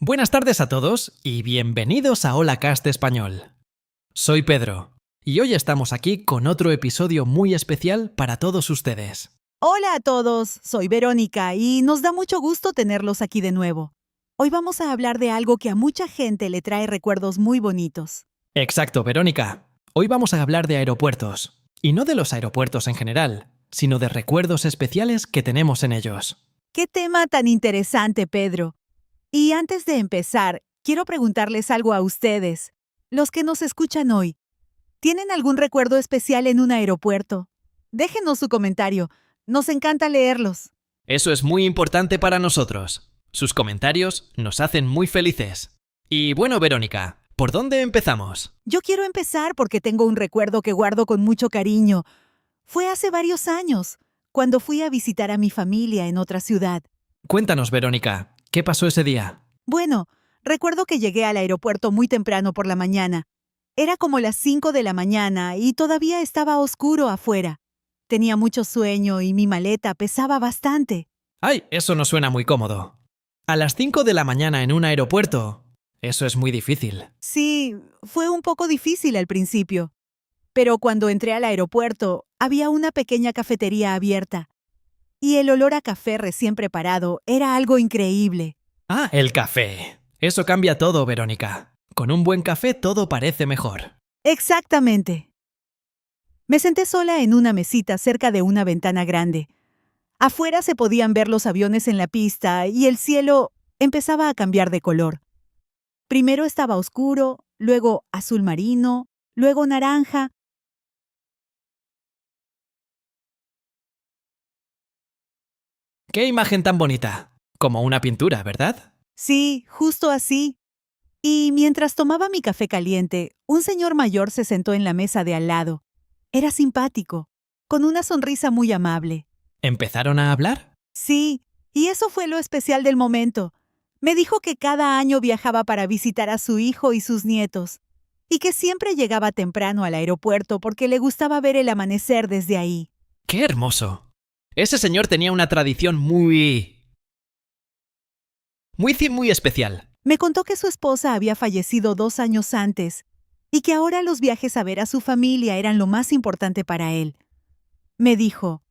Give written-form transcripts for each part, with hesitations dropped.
Buenas tardes a todos y bienvenidos a HolaCast Español. Soy Pedro y hoy estamos aquí con otro episodio muy especial para todos ustedes. Hola a todos, soy Verónica y nos da mucho gusto tenerlos aquí de nuevo. Hoy vamos a hablar de algo que a mucha gente le trae recuerdos muy bonitos. Exacto, Verónica. Hoy vamos a hablar de aeropuertos. Y no de los aeropuertos en general, sino de recuerdos especiales que tenemos en ellos. ¡Qué tema tan interesante, Pedro! Y antes de empezar, quiero preguntarles algo a ustedes, los que nos escuchan hoy. ¿Tienen algún recuerdo especial en un aeropuerto? Déjenos su comentario. Nos encanta leerlos. Eso es muy importante para nosotros. Sus comentarios nos hacen muy felices. Y bueno, Verónica, ¿por dónde empezamos? Yo quiero empezar porque tengo un recuerdo que guardo con mucho cariño. Fue hace varios años, cuando fui a visitar a mi familia en otra ciudad. Cuéntanos, Verónica, ¿qué pasó ese día? Bueno, recuerdo que llegué al aeropuerto muy temprano por la mañana. Era como las 5 de la mañana y todavía estaba oscuro afuera. Tenía mucho sueño y mi maleta pesaba bastante. ¡Ay! Eso no suena muy cómodo. A las 5 de la mañana en un aeropuerto. Eso es muy difícil. Sí, fue un poco difícil al principio. Pero cuando entré al aeropuerto, había una pequeña cafetería abierta. Y el olor a café recién preparado era algo increíble. Ah, el café. Eso cambia todo, Verónica. Con un buen café todo parece mejor. Exactamente. Me senté sola en una mesita cerca de una ventana grande. Afuera se podían ver los aviones en la pista y el cielo empezaba a cambiar de color. Primero estaba oscuro, luego azul marino, luego naranja. ¡Qué imagen tan bonita! Como una pintura, ¿verdad? Sí, justo así. Y mientras tomaba mi café caliente, un señor mayor se sentó en la mesa de al lado. Era simpático, con una sonrisa muy amable. ¿Empezaron a hablar? Sí, y eso fue lo especial del momento. Me dijo que cada año viajaba para visitar a su hijo y sus nietos, y que siempre llegaba temprano al aeropuerto porque le gustaba ver el amanecer desde ahí. ¡Qué hermoso! Ese señor tenía una tradición muy especial. Me contó que su esposa había fallecido 2 años antes y que ahora los viajes a ver a su familia eran lo más importante para él. Me dijo,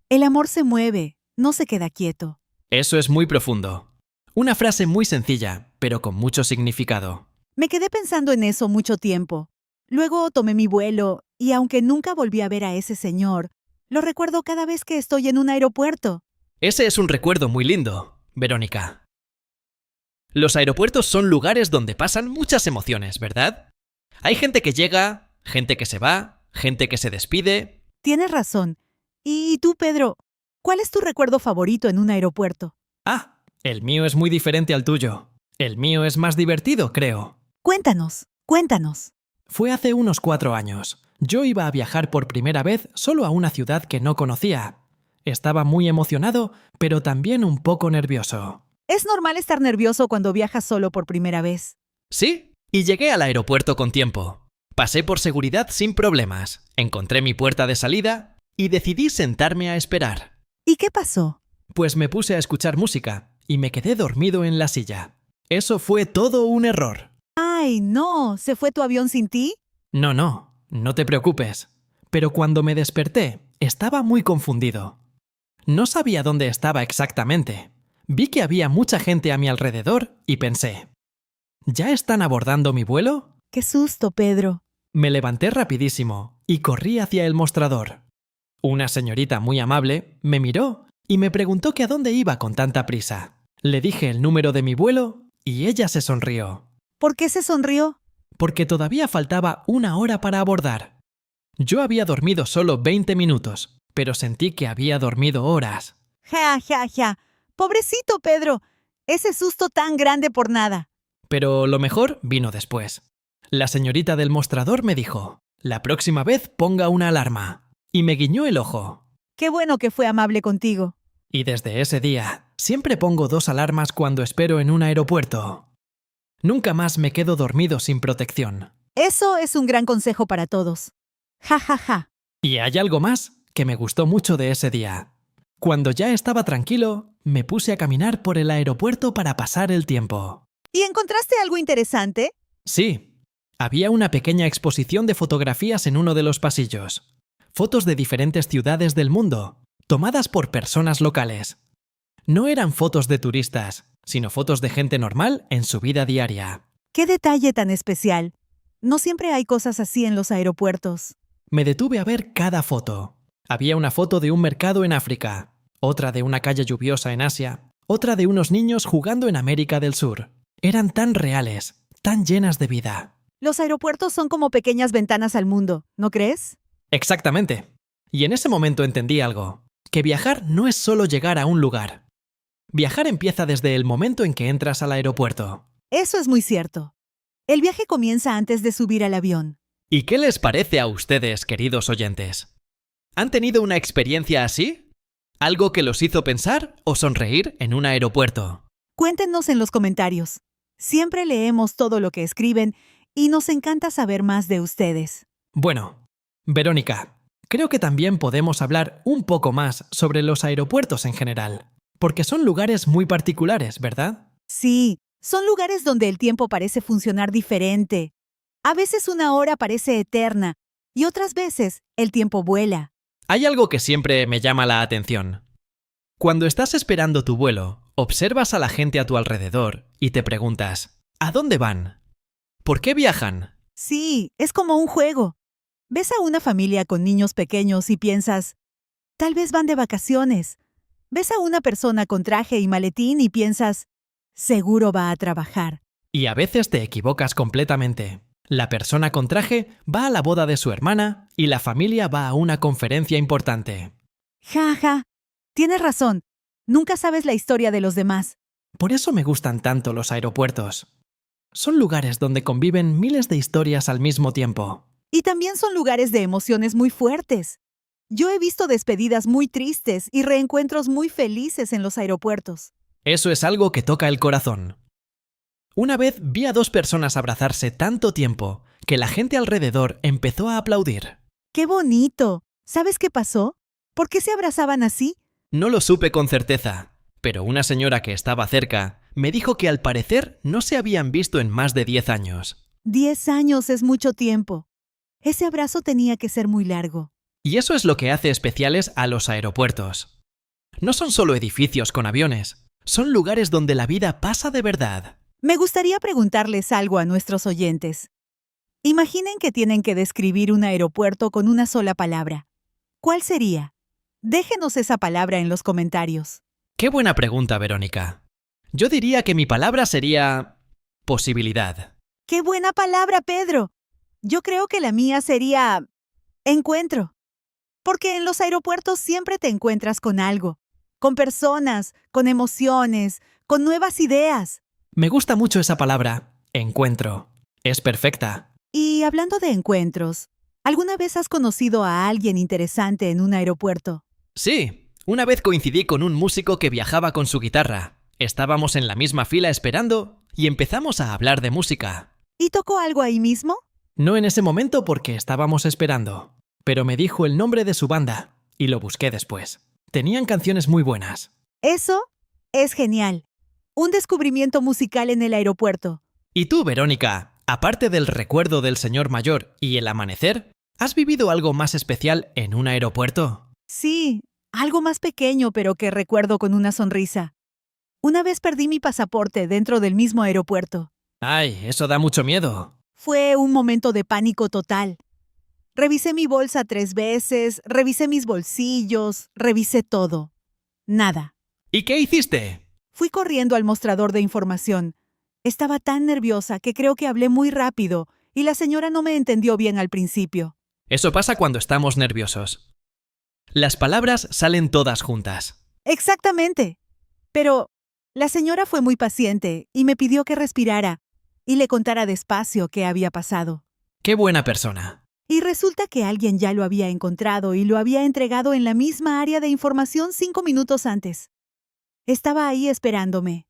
el amor se mueve, no se queda quieto. Eso es muy profundo. Una frase muy sencilla, pero con mucho significado. Me quedé pensando en eso mucho tiempo. Luego tomé mi vuelo y aunque nunca volví a ver a ese señor, lo recuerdo cada vez que estoy en un aeropuerto. Ese es un recuerdo muy lindo, Verónica. Los aeropuertos son lugares donde pasan muchas emociones, ¿verdad? Hay gente que llega, gente que se va, gente que se despide. Tienes razón. ¿Y tú, Pedro? ¿Cuál es tu recuerdo favorito en un aeropuerto? Ah, el mío es muy diferente al tuyo. El mío es más divertido, creo. Cuéntanos. Fue hace unos 4 años. Yo iba a viajar por primera vez solo a una ciudad que no conocía. Estaba muy emocionado, pero también un poco nervioso. Es normal estar nervioso cuando viajas solo por primera vez. Sí, y llegué al aeropuerto con tiempo. Pasé por seguridad sin problemas, encontré mi puerta de salida y decidí sentarme a esperar. ¿Y qué pasó? Pues me puse a escuchar música y me quedé dormido en la silla. Eso fue todo un error. ¡Ay, no! ¿Se fue tu avión sin ti? No te preocupes. Pero cuando me desperté, estaba muy confundido. No sabía dónde estaba exactamente. Vi que había mucha gente a mi alrededor y pensé, ¿ya están abordando mi vuelo? ¡Qué susto, Pedro! Me levanté rapidísimo y corrí hacia el mostrador. Una señorita muy amable me miró y me preguntó que a dónde iba con tanta prisa. Le dije el número de mi vuelo y ella se sonrió. ¿Por qué se sonrió? Porque todavía faltaba 1 hora para abordar. Yo había dormido solo 20 minutos, pero sentí que había dormido horas. ¡Ja! Pobrecito, Pedro. Ese susto tan grande por nada. Pero lo mejor vino después. La señorita del mostrador me dijo, la próxima vez ponga una alarma. Y me guiñó el ojo. Qué bueno que fue amable contigo. Y desde ese día, siempre pongo 2 alarmas cuando espero en un aeropuerto. Nunca más me quedo dormido sin protección. Eso es un gran consejo para todos. Ja. Y hay algo más que me gustó mucho de ese día. Cuando ya estaba tranquilo, me puse a caminar por el aeropuerto para pasar el tiempo. ¿Y encontraste algo interesante? Sí, había una pequeña exposición de fotografías en uno de los pasillos. Fotos de diferentes ciudades del mundo, tomadas por personas locales. No eran fotos de turistas, sino fotos de gente normal en su vida diaria. ¡Qué detalle tan especial! No siempre hay cosas así en los aeropuertos. Me detuve a ver cada foto. Había una foto de un mercado en África, otra de una calle lluviosa en Asia, otra de unos niños jugando en América del Sur. Eran tan reales, tan llenas de vida. Los aeropuertos son como pequeñas ventanas al mundo, ¿no crees? Exactamente. Y en ese momento entendí algo, que viajar no es solo llegar a un lugar. Viajar empieza desde el momento en que entras al aeropuerto. Eso es muy cierto. El viaje comienza antes de subir al avión. ¿Y qué les parece a ustedes, queridos oyentes? ¿Han tenido una experiencia así? ¿Algo que los hizo pensar o sonreír en un aeropuerto? Cuéntenos en los comentarios. Siempre leemos todo lo que escriben y nos encanta saber más de ustedes. Bueno, Verónica, creo que también podemos hablar un poco más sobre los aeropuertos en general, porque son lugares muy particulares, ¿verdad? Sí, son lugares donde el tiempo parece funcionar diferente. A veces una hora parece eterna y otras veces el tiempo vuela. Hay algo que siempre me llama la atención. Cuando estás esperando tu vuelo, observas a la gente a tu alrededor y te preguntas, ¿a dónde van? ¿Por qué viajan? Sí, es como un juego. Ves a una familia con niños pequeños y piensas, tal vez van de vacaciones. Ves a una persona con traje y maletín y piensas, seguro va a trabajar. Y a veces te equivocas completamente. La persona con traje va a la boda de su hermana y la familia va a una conferencia importante. Ja, tienes razón. Nunca sabes la historia de los demás. Por eso me gustan tanto los aeropuertos. Son lugares donde conviven miles de historias al mismo tiempo. Y también son lugares de emociones muy fuertes. Yo he visto despedidas muy tristes y reencuentros muy felices en los aeropuertos. Eso es algo que toca el corazón. Una vez vi a dos personas abrazarse tanto tiempo que la gente alrededor empezó a aplaudir. ¡Qué bonito! ¿Sabes qué pasó? ¿Por qué se abrazaban así? No lo supe con certeza, pero una señora que estaba cerca me dijo que al parecer no se habían visto en más de 10 años. 10 años es mucho tiempo. Ese abrazo tenía que ser muy largo. Y eso es lo que hace especiales a los aeropuertos. No son solo edificios con aviones, son lugares donde la vida pasa de verdad. Me gustaría preguntarles algo a nuestros oyentes. Imaginen que tienen que describir un aeropuerto con una sola palabra. ¿Cuál sería? Déjenos esa palabra en los comentarios. Qué buena pregunta, Verónica. Yo diría que mi palabra sería posibilidad. ¡Qué buena palabra, Pedro! Yo creo que la mía sería encuentro. Porque en los aeropuertos siempre te encuentras con algo, con personas, con emociones, con nuevas ideas. Me gusta mucho esa palabra, encuentro. Es perfecta. Y hablando de encuentros, ¿alguna vez has conocido a alguien interesante en un aeropuerto? Sí, una vez coincidí con un músico que viajaba con su guitarra. Estábamos en la misma fila esperando y empezamos a hablar de música. ¿Y tocó algo ahí mismo? No en ese momento porque estábamos esperando, pero me dijo el nombre de su banda y lo busqué después. Tenían canciones muy buenas. Eso es genial. Un descubrimiento musical en el aeropuerto. ¿Y tú, Verónica, aparte del recuerdo del señor mayor y el amanecer, has vivido algo más especial en un aeropuerto? Sí, algo más pequeño pero que recuerdo con una sonrisa. Una vez perdí mi pasaporte dentro del mismo aeropuerto. Ay, eso da mucho miedo. Fue un momento de pánico total. Revisé mi bolsa 3 veces, revisé mis bolsillos, revisé todo. Nada. ¿Y qué hiciste? Fui corriendo al mostrador de información. Estaba tan nerviosa que creo que hablé muy rápido y la señora no me entendió bien al principio. Eso pasa cuando estamos nerviosos. Las palabras salen todas juntas. Exactamente. Pero la señora fue muy paciente y me pidió que respirara y le contara despacio qué había pasado. ¡Qué buena persona! Y resulta que alguien ya lo había encontrado y lo había entregado en la misma área de información 5 minutos antes. Estaba ahí esperándome.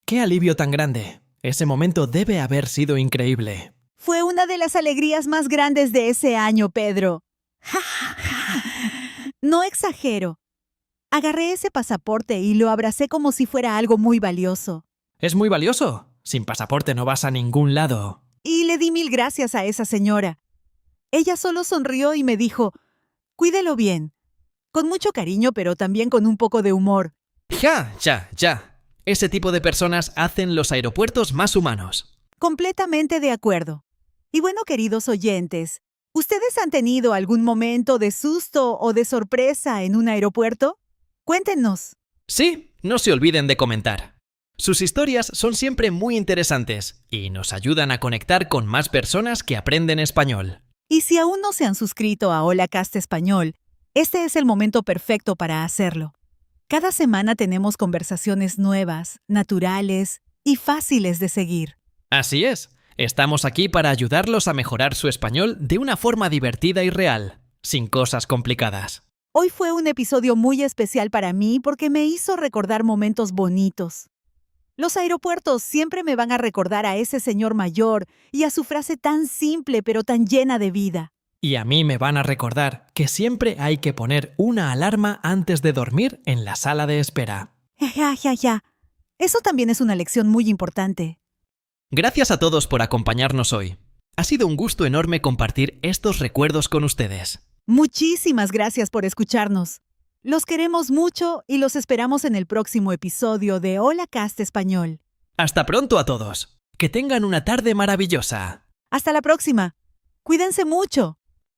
¡Qué alivio tan grande! Ese momento debe haber sido increíble. Fue una de las alegrías más grandes de ese año, Pedro. No exagero. Agarré ese pasaporte y lo abracé como si fuera algo muy valioso. ¿Es muy valioso? Sin pasaporte no vas a ningún lado. Y le di mil gracias a esa señora. Ella solo sonrió y me dijo, cuídelo bien. Con mucho cariño, pero también con un poco de humor. Ya. Ese tipo de personas hacen los aeropuertos más humanos. Completamente de acuerdo. Y bueno, queridos oyentes, ¿ustedes han tenido algún momento de susto o de sorpresa en un aeropuerto? Cuéntenos. Sí, no se olviden de comentar. Sus historias son siempre muy interesantes y nos ayudan a conectar con más personas que aprenden español. Y si aún no se han suscrito a Hola Cast Español, este es el momento perfecto para hacerlo. Cada semana tenemos conversaciones nuevas, naturales y fáciles de seguir. Así es, estamos aquí para ayudarlos a mejorar su español de una forma divertida y real, sin cosas complicadas. Hoy fue un episodio muy especial para mí porque me hizo recordar momentos bonitos. Los aeropuertos siempre me van a recordar a ese señor mayor y a su frase tan simple pero tan llena de vida. Y a mí me van a recordar que siempre hay que poner una alarma antes de dormir en la sala de espera. Ya. Eso también es una lección muy importante. Gracias a todos por acompañarnos hoy. Ha sido un gusto enorme compartir estos recuerdos con ustedes. Muchísimas gracias por escucharnos. Los queremos mucho y los esperamos en el próximo episodio de Hola Cast Español. Hasta pronto a todos. Que tengan una tarde maravillosa. Hasta la próxima. Cuídense mucho.